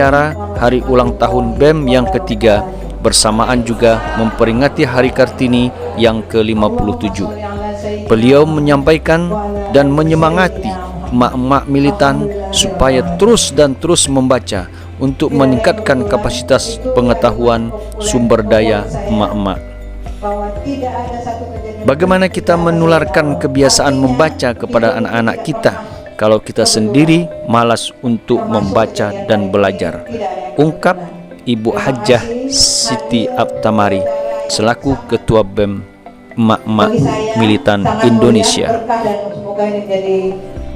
Acara hari ulang tahun BEM yang ketiga bersamaan juga memperingati Hari Kartini yang ke-57. Beliau menyampaikan dan menyemangati emak-emak militan supaya terus dan terus membaca untuk meningkatkan kapasitas pengetahuan sumber daya emak-emak. Bagaimana kita menularkan kebiasaan membaca kepada anak-anak kita kalau kita sendiri malas untuk membaca dan belajar? Ungkap Ibu Hajjah Siti Abtamari selaku Ketua BEM Emak-emak Militan Indonesia. Semoga ini jadi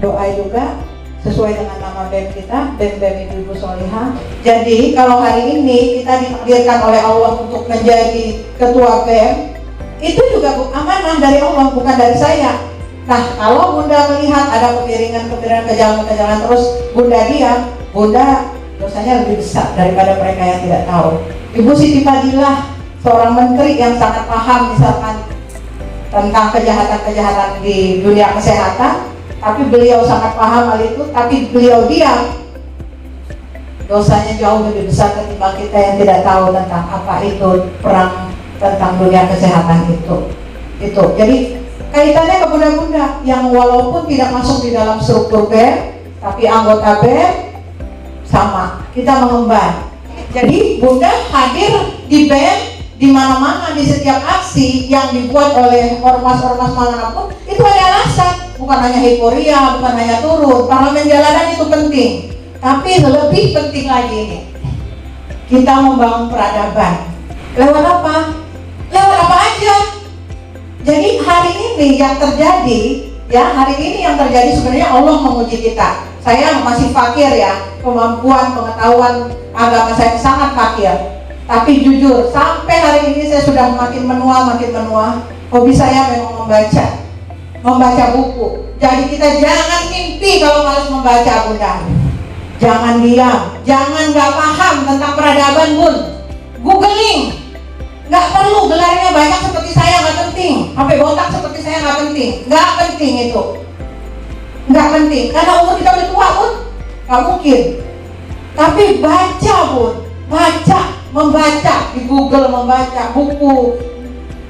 doa juga sesuai dengan nama BEM kita, BEM Ibu Solihah. Jadi kalau hari ini kita ditakdirkan oleh Allah untuk menjadi Ketua BEM, itu juga amanah dari Allah, bukan dari saya. Nah, kalau Bunda melihat ada kemiringan-kemiringan kejalanan terus Bunda diam, Bunda dosanya lebih besar daripada mereka yang tidak tahu. Ibu Siti Fadilah, seorang menteri yang sangat paham misalkan tentang kejahatan-kejahatan di dunia kesehatan, tapi beliau sangat paham hal itu, tapi beliau diam, dosanya jauh lebih besar ketimbang kita yang tidak tahu tentang apa itu perang tentang dunia kesehatan itu. Jadi kaitannya ke bunda-bunda yang walaupun tidak masuk di dalam struktur BEM, tapi anggota BEM sama, kita mengemban. Jadi bunda hadir di BEM di mana-mana, di setiap aksi yang dibuat oleh ormas-ormas manapun, itu ada alasan, bukan hanya hiporia, bukan hanya turun. Parlemen jalanan itu penting, tapi lebih penting lagi ini, kita membangun peradaban. Lewat apa? Lewat apa aja. Jadi hari ini yang terjadi, sebenarnya Allah menguji kita. Saya masih fakir ya, kemampuan pengetahuan agama saya sangat fakir. Tapi jujur, sampai hari ini saya sudah makin menua. Hobi saya memang membaca buku. Jadi kita jangan mimpi kalau malas membaca, bunda. Jangan diam, jangan nggak paham tentang peradaban, bun. Googling. Nggak perlu gelarnya banyak seperti saya, nggak penting. Sampai botak seperti saya nggak penting. Nggak penting itu. Nggak penting. Karena umur kita udah tua, Bun. Nggak mungkin. Tapi baca, Bun. Membaca di Google, membaca buku.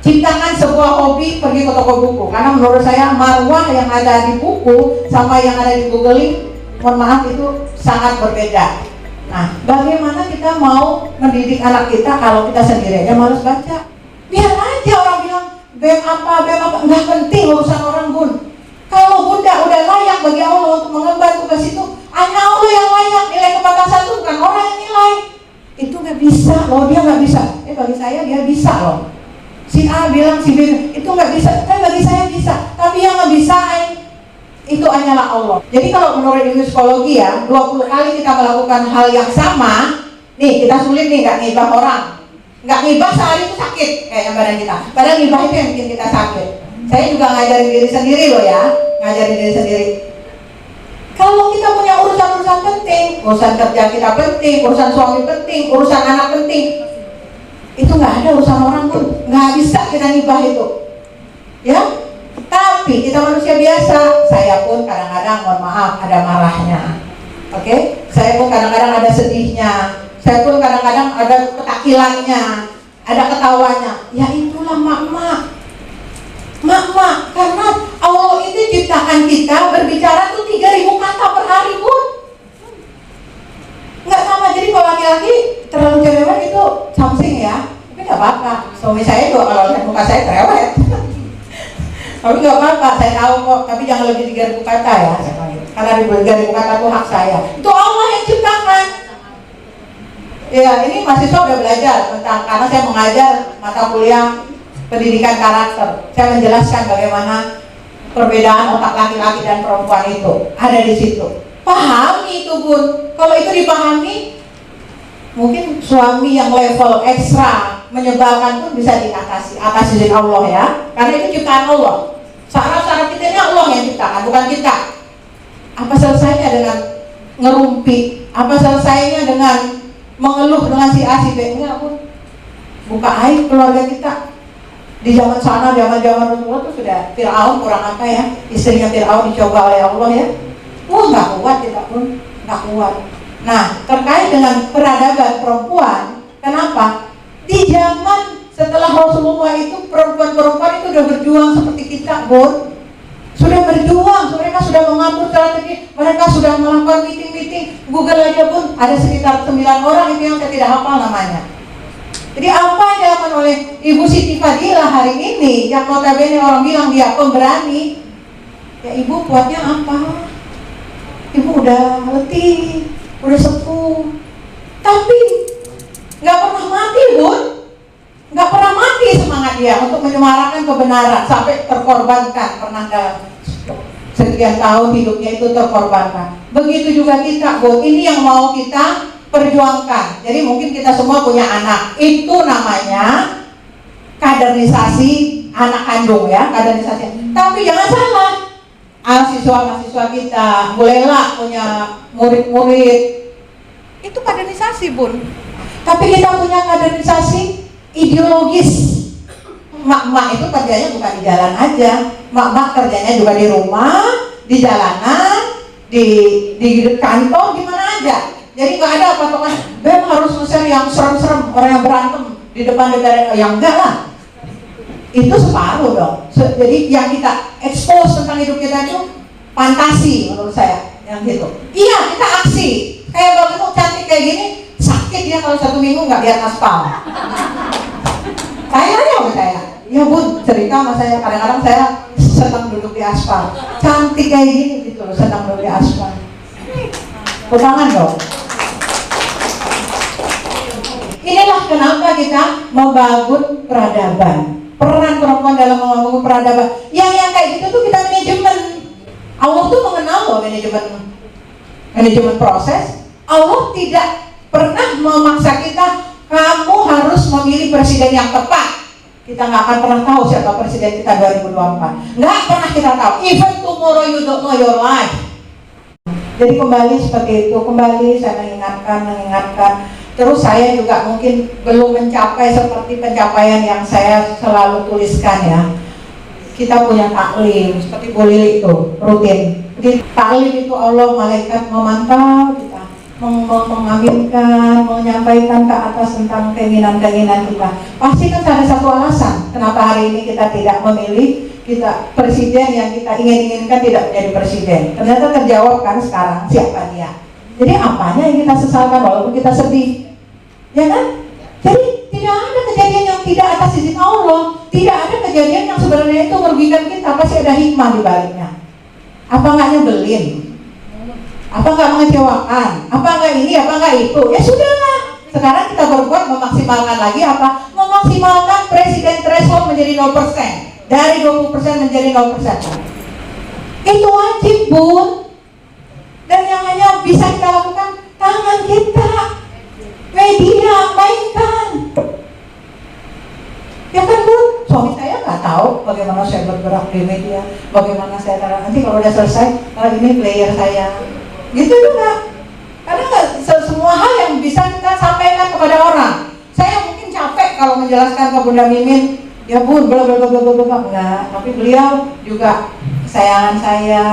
Ciptakan sebuah hobi, pergi ke toko buku. Karena menurut saya marwah yang ada di buku sama yang ada di googling, mohon maaf, itu sangat berbeda. Nah, bagaimana kita mau mendidik anak kita kalau kita sendiri aja malas baca? Biar aja orang bilang BEM apa, nggak penting urusan orang, bun. Kalau bunda udah layak bagi Allah untuk mengemban tugas itu, hanya Allah yang layak. Nilai kepantasan itu bukan orang yang nilai. Itu nggak bisa loh, dia nggak bisa. Bagi saya dia bisa loh. Si A bilang si B itu nggak bisa, bagi saya bisa. Tapi yang nggak bisa itu hanyalah Allah. Jadi kalau menurut ilmu psikologi ya, 20 kali kita melakukan hal yang sama, nih kita sulit nih nggak ngibah orang. Nggak ngibah sehari itu sakit kayak badan kita. Padahal ngibah itu yang bikin kita sakit. Saya juga ngajarin diri sendiri loh ya, ngajarin diri sendiri. Kalau kita punya urusan-urusan penting, urusan kerja kita penting, urusan suami penting, urusan anak penting, itu nggak ada urusan orang pun, nggak bisa kita ngibah itu, ya. Tapi kita manusia biasa, saya pun kadang-kadang mohon maaf ada marahnya, oke? Saya pun kadang-kadang ada sedihnya, saya pun kadang-kadang ada ketakilannya, ada ketawanya. Ya itulah mak-mak, karena Allah itu ciptakan kita berbicara tuh 3.000 kata per hari, pun nggak sama. Jadi kalau laki-laki terlalu cerewet itu something ya, tapi nggak apa-apa. Suami saya juga kalau lihat muka saya cerewet. Tapi nggak apa-apa, saya tahu kok. Tapi jangan lebih 3.000 kata ya, karena 3.000 kata itu hak saya. Itu Allah yang ciptakan. Ya, ini mahasiswa udah belajar tentang, karena saya mengajar mata kuliah pendidikan karakter. Saya menjelaskan bagaimana perbedaan otak laki-laki dan perempuan itu ada di situ. Pahami itu, bun. Kalau itu dipahami, mungkin suami yang level ekstra menyebalkan pun bisa diatasi atas izin Allah ya, karena itu ciptaan Allah. Saraf-saraf kita ini Allah yang ciptakan, bukan kita. Apa selesainya dengan ngerumpi? Apa selesainya dengan mengeluh dengan si A, si B? Enggak, pun. Buka aib keluarga kita. Di zaman sana, zaman Rasulullah itu sudah Fir'aun kurang apa ya, istrinya Fir'aun dicoba oleh Allah ya. Wah, nggak kuat kita pun, nggak kuat. Nah, terkait dengan peradaban perempuan, kenapa? Di zaman setelah Rasulullah itu perempuan-perempuan itu sudah berjuang seperti kita, Bun. Sudah berjuang, mereka sudah mengatur strategi, mereka sudah melakukan meeting-meeting. Google aja, Bun, ada sekitar 9 orang itu yang saya tidak hafal namanya. Jadi apa yang dilakukan oleh Ibu Siti Fadilah hari ini, yang notabene orang bilang dia pemberani, ya Ibu kuatnya apa? Ibu udah letih, udah sepuh, tapi nggak pernah mati, Bun. Nggak pernah mati semangat dia untuk menyuarakan kebenaran sampai terkorbankan, pernah dalam sekian tahun hidupnya itu terkorbankan. Begitu juga kita, Bu, ini yang mau kita perjuangkan. Jadi mungkin kita semua punya anak, itu namanya kaderisasi anak kandung ya, kaderisasi. Tapi jangan salah, mahasiswa kita mulailah punya murid-murid, itu kaderisasi, Bun. Tapi kita punya kaderisasi ideologis. Mak-mak itu kerjanya bukan di jalan aja, mak-mak kerjanya juga di rumah, di jalanan, di kantor, di mana aja. Jadi nggak ada patokan, Bem harus nge-share yang serem-serem, orang yang berantem di depan negara, yang enggak lah. Itu separuh dong. Jadi yang kita expose tentang hidup kita itu fantasi menurut saya, yang gitu. Iya, kita aksi. Kayak Bang itu cantik kayak gini, sakit dia kalau 1 minggu nggak lihat aspal. Saya aja sama saya, ya Bun, cerita sama saya, kadang-kadang saya senang duduk di aspal, cantik kayak gini gitu loh, senang duduk di aspal. Pegangan dong. Inilah kenapa kita membangun peradaban, peran perempuan dalam membangun peradaban. Yang kayak gitu tuh kita manajemen. Allah tuh mengenal loh manajemen proses. Allah tidak pernah memaksa kita, kamu harus memilih presiden yang tepat. Kita nggak akan pernah tahu siapa presiden kita 2024. Nggak pernah kita tahu. Even tomorrow you don't know your life. Jadi kembali seperti itu. Kembali saya mengingatkan. Terus saya juga mungkin belum mencapai seperti pencapaian yang saya selalu tuliskan ya. Kita punya taklim seperti Bu Lili itu rutin. Jadi taklim itu Allah malaikat memantau kita, mengaminkan, menyampaikan ke atas tentang keinginan-keinginan kita. Pasti kan ada satu alasan kenapa hari ini kita tidak memilih kita presiden yang kita inginkan tidak menjadi presiden. Ternyata terjawab kan sekarang siapa dia. Jadi apanya yang kita sesalkan walaupun kita sedih, ya kan? Jadi tidak ada kejadian yang tidak atas izin Allah, tidak ada kejadian yang sebenarnya itu merugikan kita. Pasti ada hikmah di baliknya. Apa nggak nyebelin? Apa nggak mengecewakan? Apa nggak ini? Apa nggak itu? Ya sudahlah. Sekarang kita berbuat memaksimalkan lagi apa? Memaksimalkan presiden threshold menjadi 0%, dari 20% menjadi 0%. Itu wajib, Bun. Dan yang hanya bisa kita lakukan tangan kita, media mainkan. Ya kan, Bun? Suami saya nggak tahu bagaimana saya bergerak di media, bagaimana saya nanti kalau udah selesai, ini player saya. Gitu juga. Karena nggak semua hal yang bisa kita sampaikan kepada orang. Saya mungkin capek kalau menjelaskan ke Bunda Mimin, ya Bun, bla bla bla bla bla bla. Enggak, tapi beliau juga kesayangan saya.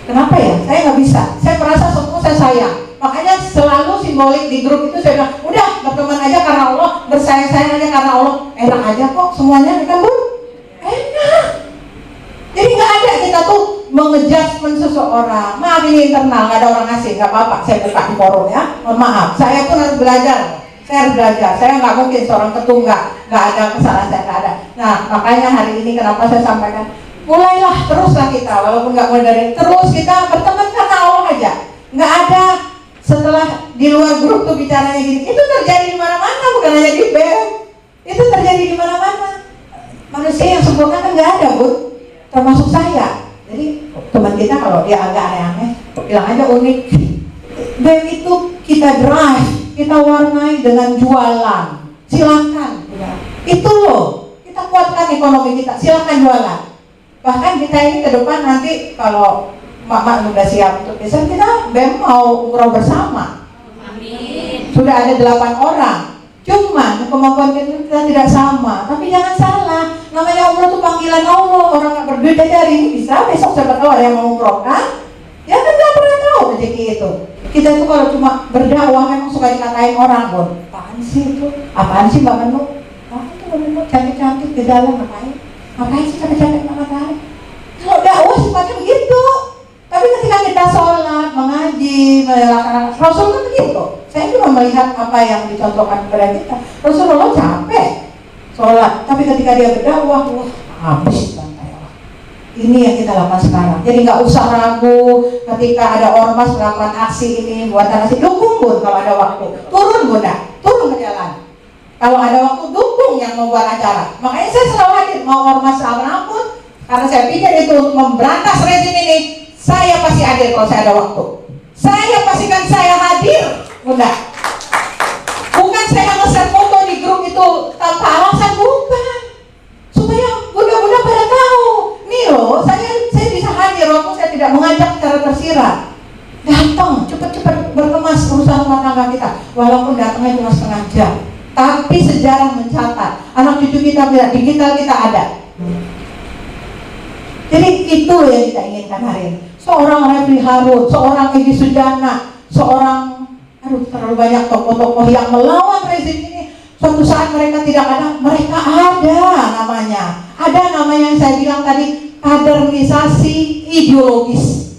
Kenapa ya? Saya nggak bisa. Saya merasa semua saya sayang. Makanya selalu simbolik di grup itu saya bilang, udah berteman aja karena Allah, bersayang-sayang aja karena Allah. Enak aja kok semuanya, kan Bun? Enak. Jadi nggak ada kita tuh mengejudgment seseorang. Maaf ini internal, nggak ada orang asing, nggak apa-apa. Saya buka di forum ya. Mohon maaf. Saya pun harus belajar. Saya harus belajar. Saya nggak mungkin seorang ketum nggak ada kesalahan, saya nggak ada. Nah makanya hari ini kenapa saya sampaikan, mulailah teruslah kita, walaupun nggak mulai dari terus kita berteman karena Allah aja. Nggak ada setelah di luar grup tuh bicaranya gini. Itu terjadi di mana-mana, bukan hanya di BEM. Itu terjadi di mana-mana. Manusia yang sempurna kan nggak ada, Bun. Termasuk saya. Jadi teman kita kalau dia agak aneh-aneh, bilang aja unik. BEM itu kita drive, kita warnai dengan jualan. Silakan. Itu loh, kita kuatkan ekonomi kita. Silakan jualan. Bahkan kita ini ke depan nanti kalau Mak sudah siap untuk bisa, kita BEM mau umroh bersama. Amin. Sudah ada 8 orang. Cuman kemampuan kita tidak sama. Tapi jangan salah, namanya umroh itu panggilan Allah. Orang nggak berduit aja hari ini bisa, besok siapa tahu ada yang mau umroh kan? Ya kan nggak pernah tahu tahu rezeki itu. Kita itu kalau cuma berdakwah memang suka dikatain orang, Bun. Apaan sih itu? Apaan sih Mbak Menu? Apaan itu Mbak Menu? Cantik-cantik di dalam ngapain? Ngapain sih cantik-cantik Mbak Matahari? Kalau dakwah sifatnya begitu. Tapi ketika kita sholat, mengaji, melaksanakan, Rasul kan begitu. Saya cuma melihat apa yang dicontohkan kepada kita. Rasulullah capek sholat, tapi ketika dia berdakwah, wah habis bantai Allah. Ini yang kita lakukan sekarang. Jadi nggak usah ragu ketika ada ormas melakukan aksi ini, buatan aksi, dukung Bun kalau ada waktu. Turun Bunda, turun ke jalan. Kalau ada waktu, dukung yang membuat acara. Makanya saya selalu hadir, mau ormas apapun, karena saya pikir itu untuk memberantas rezim ini. Saya pasti hadir kalau saya ada waktu. Saya pastikan saya hadir, Bunda. Bukan saya nge-share foto di grup itu tanpa alasan, bukan. Supaya Bunda-bunda pada tahu. Nih loh, saya bisa hadir walaupun saya tidak mengajak secara tersirat. Datang, cepat-cepat berkemas urusan rumah tangga kita. Walaupun datangnya cuma setengah jam. Tapi sejarah mencatat. Anak cucu kita tidak, digital kita ada. Jadi itu yang kita inginkan hari ini. Seorang Refli Harun, seorang Egy Sujana, seorang terlalu banyak tokoh-tokoh yang melawan rezim ini. Suatu saat mereka tidak ada, mereka ada namanya. Ada namanya yang saya bilang tadi, kaderisasi ideologis.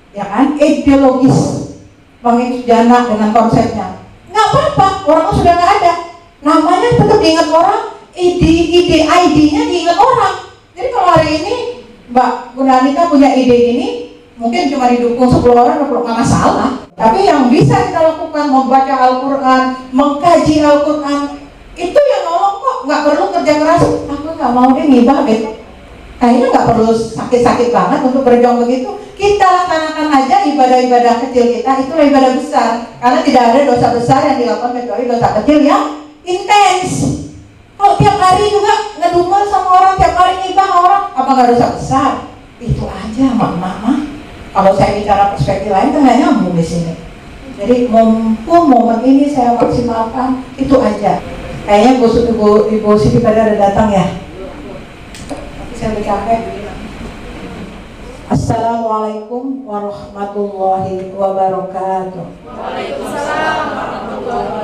Ya kan? Ideologis. Bang Egy Sujana dengan konsepnya. Nggak apa-apa, orang sudah nggak ada. Namanya tetap diingat orang, ide ID-nya diingat orang. Jadi kalau hari ini Mbak Bunda Anita punya ide ini, mungkin cuma didukung 10 orang, nggak masalah. Tapi yang bisa kita lakukan, membaca Al-Quran, mengkaji Al-Quran, itu yang nolong kok. Nggak perlu kerja keras. Aku nggak mau deh ngibah, kayaknya nggak perlu sakit-sakit banget untuk berjuang begitu. Kita laksanakan aja ibadah-ibadah kecil kita, itulah ibadah besar. Karena tidak ada dosa besar yang dilakukan kecuali dosa kecil yang intens. Kalau tiap hari juga ngedumel sama orang, tiap hari ngibah orang, apa nggak dosa besar? Itu aja, Mama. Kalau saya bicara perspektif lain kan nggak nyambung di sini. Jadi mumpung momen ini saya maksimalkan, itu aja. Kayaknya Ibu Siti pada ada datang ya. Tapi saya udah capek. Assalamualaikum warahmatullahi wabarakatuh. Waalaikumsalam warahmatullahi wabarakatuh.